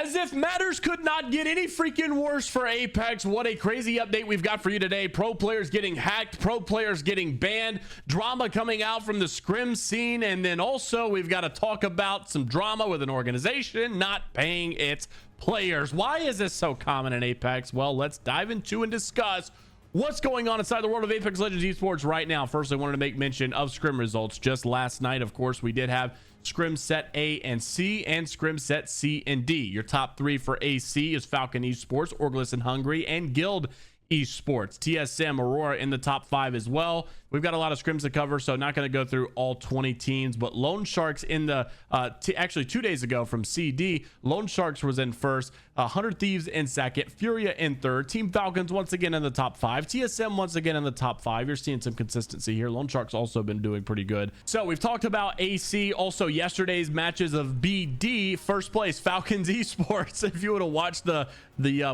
As if matters could not get any freaking worse for Apex, what a crazy update we've got for you today. Pro players getting hacked, pro players getting banned, drama coming out from the Scrims scene, and then also we've got to talk about some drama with an organization not paying its players. Why is this so common in Apex? Well, let's dive into and discuss what's going on inside the world of Apex Legends esports right now. First, I wanted to make mention of Scrim results. Just last night, of course, we did have Scrim set A and C and Scrim set C and D. Your top three for AC is Falcon Esports, Orglis and Hungry, and Guild Esports. TSM, Aurora in the top 5 as well. We've got a lot of scrims to cover, so not going to go through all 20 teams, but Lone Sharks in the actually 2 days ago from CD, Lone Sharks was in first, 100 Thieves in second, Furia in third, Team Falcons once again in the top 5, TSM once again in the top 5. You're seeing some consistency here. Lone Sharks also been doing pretty good. So we've talked about AC, also yesterday's matches of BD. First place Falcons Esports. If you would have watched the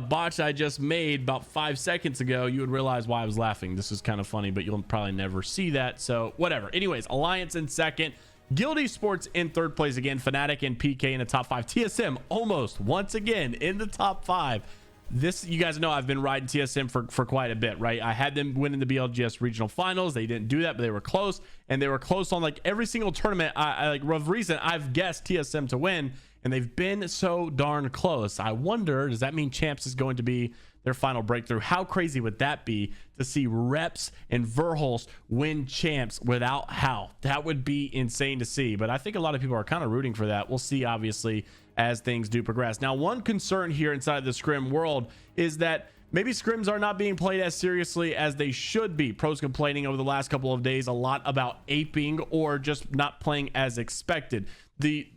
botch I just made about 5 seconds ago, you would realize why I was laughing. This is kind of funny, but you'll probably never see that, so whatever. Anyways, Alliance in second, Guild Esports in third place again, Fnatic and PK in the top 5, TSM almost once again in the top 5. This, you guys know I've been riding TSM for quite a bit, right? I had them winning the BLGS regional finals. They didn't do that, but they were close, and they were close on like every single tournament I like of recent I've guessed TSM to win, and they've been so darn close. I wonder, does that mean Champs is going to be their final breakthrough? How crazy would that be to see Reps and Verhulst win Champs without Hal? That would be insane to see, but I think a lot of people are kind of rooting for that. We'll see, obviously, as things do progress. Now, one concern here inside the Scrim world is that maybe Scrims are not being played as seriously as they should be. Pros complaining over the last couple of days a lot about aping or just not playing as expected. The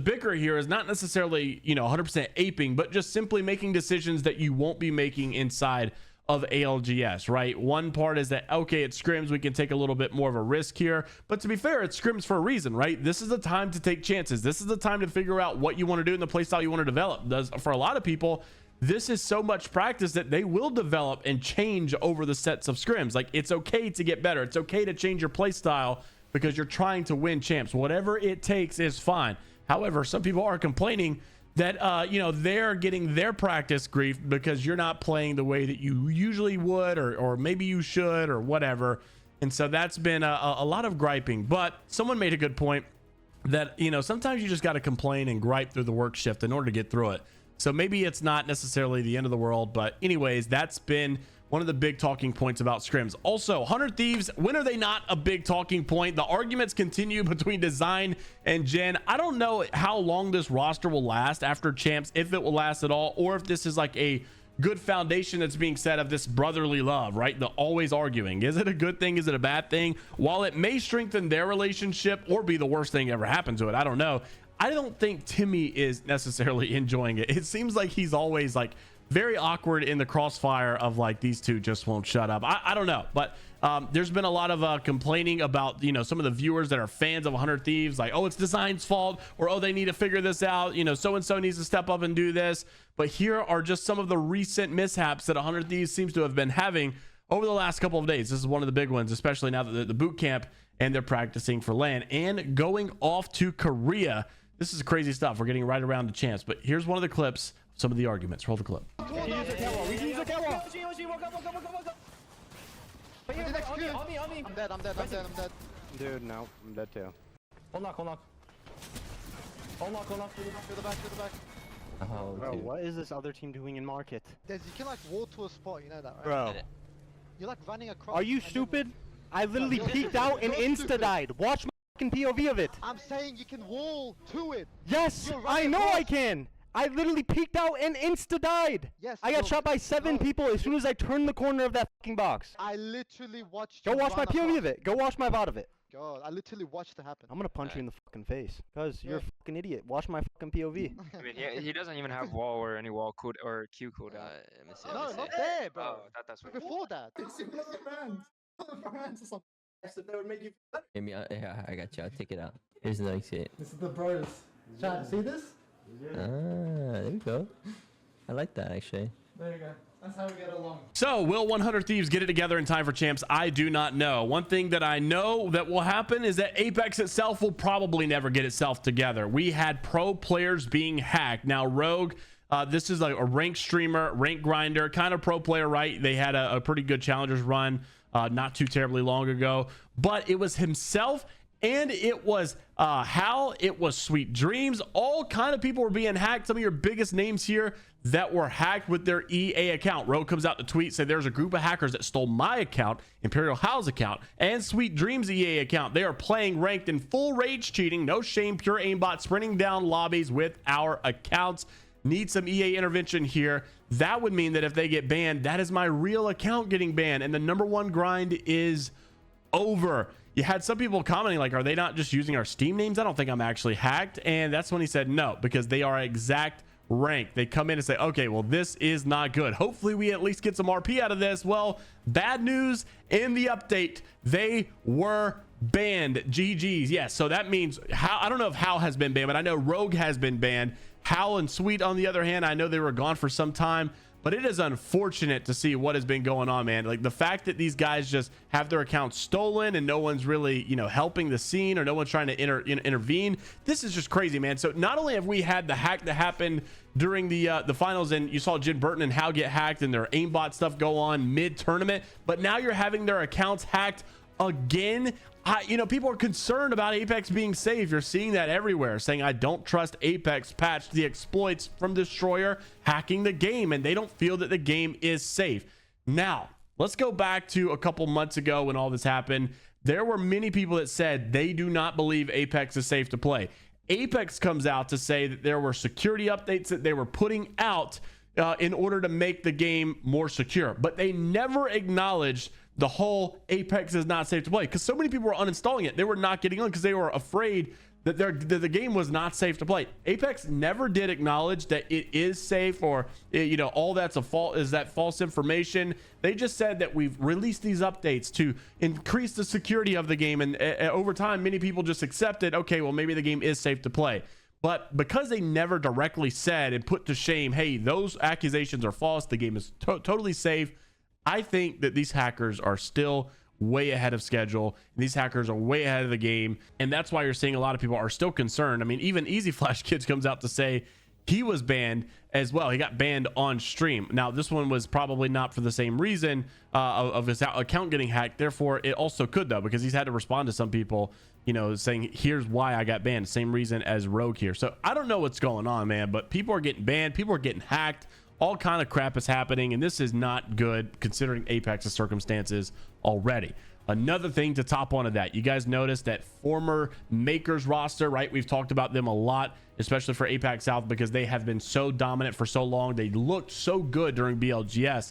bicker here is not necessarily 100% aping, but just simply making decisions that you won't be making inside of ALGS, right? One part is that, okay, it's Scrims, we can take a little bit more of a risk here, but to be fair, it's Scrims for a reason, right? This is the time to take chances. This is the time to figure out what you want to do in the playstyle you want to develop. For a lot of people, this is so much practice that they will develop and change over the sets of Scrims. Like, it's okay to get better. It's okay to change your playstyle because you're trying to win champs. Whatever it takes is fine. However, some people are complaining that they're getting their practice grief because you're not playing the way that you usually would, or maybe you should, or whatever. And so that's been a lot of griping. But someone made a good point that sometimes you just got to complain and gripe through the work shift in order to get through it. So maybe it's not necessarily the end of the world, but anyways, that's been one of the big talking points about Scrims. Also, 100 Thieves, when are they not a big talking point? The arguments continue between Design and Jen. I don't know how long this roster will last after Champs, if it will last at all, or if this is like a good foundation that's being set of this brotherly love, right? The always arguing. Is it a good thing? Is it a bad thing? While it may strengthen their relationship or be the worst thing ever happened to it, I don't know. I don't think Timmy is necessarily enjoying it. It seems like he's always like very awkward in the crossfire of like, these two just won't shut up. I don't know, but there's been a lot of complaining about some of the viewers that are fans of 100 Thieves, like, oh, it's Design's fault, or oh, they need to figure this out, so and so needs to step up and do this. But here are just some of the recent mishaps that 100 Thieves seems to have been having over the last couple of days. This is one of the big ones, especially now that the boot camp and they're practicing for LAN and going off to Korea. This is crazy stuff. We're getting right around the chance, but here's one of the clips, some of the arguments. Roll the clip. I'm dead. Dude, no, I'm dead too. Hold knock. To the back. Oh, bro, what is this other team doing in market? You can like walk to a spot, you know that, right? Bro. You're like running across. Are you stupid? I literally peeked out and insta-died. Watch my fucking POV of it. I'm saying you can wall to it. Yes, I know I can. I literally peeked out and insta-died. Yes. I got shot by 7 people as soon as I turned the corner of that fucking box. I literally watched Go you watch my run POV across. of it. Go watch my VOD of it. God, I literally watched it happen. I'm gonna punch you in the fucking face. Cause you're a fucking idiot. Watch my fucking POV. I mean, he doesn't even have wall or any wall cool or Q cooldown. No, not there, bro. Oh, that's what. Before that. So that would make you. Yeah, I got you. I'll take it out. Here's the exit. This is the bros. Chat, see this? Ah, there you go. I like that actually. There you go. That's how we get along. So will 100 Thieves get it together in time for champs? I do not know. One thing that I know that will happen is that Apex itself will probably never get itself together. We had pro players being hacked. Now Rogue, this is like a ranked streamer, rank grinder, kind of pro player, right? They had a pretty good challengers run not too terribly long ago, but it was himself and it was Hal, it was Sweet Dreams. All kind of people were being hacked. Some of your biggest names here that were hacked with their EA account. Rogue comes out to tweet, say there's a group of hackers that stole my account, Imperial Hal's account, and Sweet Dreams EA account. They are playing ranked in full rage cheating, no shame, pure aimbot, sprinting down lobbies with our accounts. Need some EA intervention here. That would mean that if they get banned, that is my real account getting banned, and the #1 grind is over. You had some people commenting like, are they not just using our Steam names? I don't think I'm actually hacked. And that's when he said no, because they are exact rank. They come in and say, okay, well, this is not good. Hopefully we at least get some RP out of this. Well, bad news in the update, they were banned. GG's. Yes, so that means how, I don't know if Hal has been banned, but I know Rogue has been banned. Hal and Sweet, on the other hand, I know they were gone for some time, but it is unfortunate to see what has been going on, man. Like the fact that these guys just have their accounts stolen and no one's really, you know, helping the scene, or no one's trying to intervene. This is just crazy, man. So not only have we had the hack that happened during the finals, and you saw Jin Burton and Hal get hacked and their aimbot stuff go on mid-tournament, but now you're having their accounts hacked again. You know, people are concerned about Apex being safe. You're seeing that everywhere, saying I don't trust Apex, patch the exploits from Destroyer hacking the game, and they don't feel that the game is safe. Now let's go back to a couple months ago when all this happened. There were many people that said they do not believe Apex is safe to play. Apex comes out to say that there were security updates that they were putting out in order to make the game more secure, but they never acknowledged the whole Apex is not safe to play, because so many people were uninstalling it. They were not getting on because they were afraid that the game was not safe to play. Apex never did acknowledge that it is safe, or you know, all that's a fault is that false information. They just said that we've released these updates to increase the security of the game, and over time many people just accepted, okay, well, maybe the game is safe to play. But because they never directly said and put to shame, hey, those accusations are false, the game is totally safe, I think that these hackers are still way ahead of schedule. These hackers are way ahead of the game, and that's why you're seeing a lot of people are still concerned. I mean, even Easy Flash Kids comes out to say he was banned as well. He got banned on stream. Now this one was probably not for the same reason of his account getting hacked. Therefore it also could, though, because he's had to respond to some people, you know, saying here's why I got banned, same reason as Rogue here. So I don't know what's going on, man, but people are getting banned, people are getting hacked, all kind of crap is happening, and this is not good considering Apex's circumstances already. Another thing to top onto that, you guys noticed that former Makers roster, right? We've talked about them a lot, especially for Apex South, because they have been so dominant for so long. They looked so good during BLGS,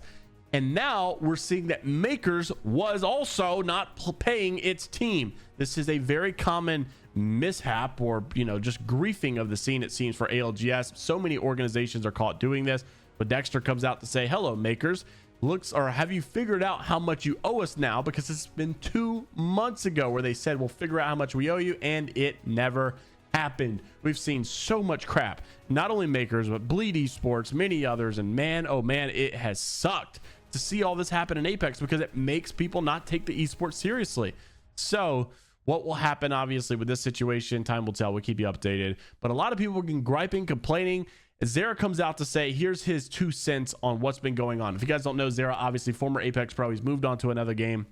and now we're seeing that Makers was also not paying its team. This is a very common mishap, or, you know, just griefing of the scene, it seems, for ALGS. So many organizations are caught doing this. But Dexter comes out to say, hello, Makers. Have you figured out how much you owe us now? Because it's been 2 months ago where they said we'll figure out how much we owe you, and it never happened. We've seen so much crap, not only Makers, but Bleed Esports, many others, and man, oh man, it has sucked to see all this happen in Apex, because it makes people not take the esports seriously. So what will happen, obviously, with this situation, time will tell. We'll keep you updated. But a lot of people have been griping, complaining. Zara comes out to say, here's his 2 cents on what's been going on. If you guys don't know, Zara, obviously former Apex Pro, he's moved on to another game,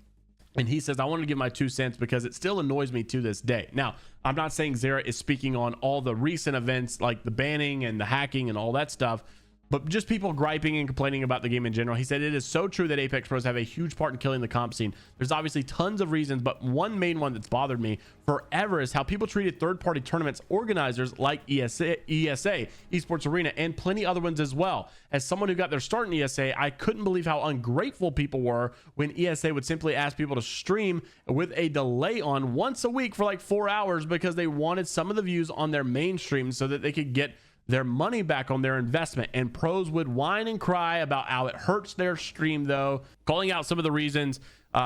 and he says, I wanted to give my 2 cents because it still annoys me to this day. Now, I'm not saying Zara is speaking on all the recent events like the banning and the hacking and all that stuff, but just people griping and complaining about the game in general. He said it is so true that Apex pros have a huge part in killing the comp scene. There's obviously tons of reasons, but one main one that's bothered me forever is how people treated third-party tournaments organizers like ESA, Esports Arena, and plenty other ones as well. As someone who got their start in ESA, I couldn't believe how ungrateful people were when ESA would simply ask people to stream with a delay on once a week for like 4 hours, because they wanted some of the views on their main stream so that they could get their money back on their investment. And pros would whine and cry about how it hurts their stream, though, calling out some of the reasons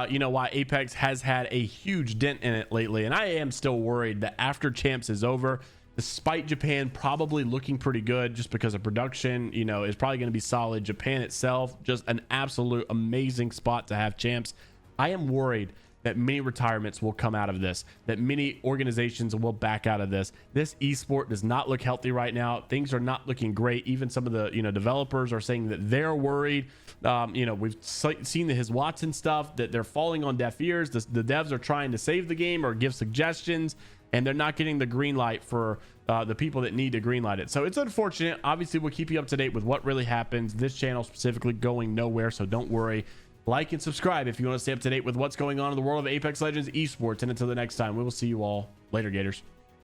you know, why Apex has had a huge dent in it lately. And I am still worried that after champs is over, despite Japan probably looking pretty good just because of production, you know, is probably going to be solid. Japan itself, just an absolute amazing spot to have champs. I am worried that many retirements will come out of this, that many organizations will back out of this. This esport does not look healthy right now. Things are not looking great. Even some of the, you know, developers are saying that they're worried. You know, we've seen the his Watson stuff, that they're falling on deaf ears. The devs are trying to save the game or give suggestions, and they're not getting the green light for the people that need to green light it. So it's unfortunate. Obviously, we'll keep you up to date with what really happens. This channel specifically going nowhere, so don't worry. Like and subscribe if you want to stay up to date with what's going on in the world of Apex Legends esports. And until the next time, we will see you all later, Gators.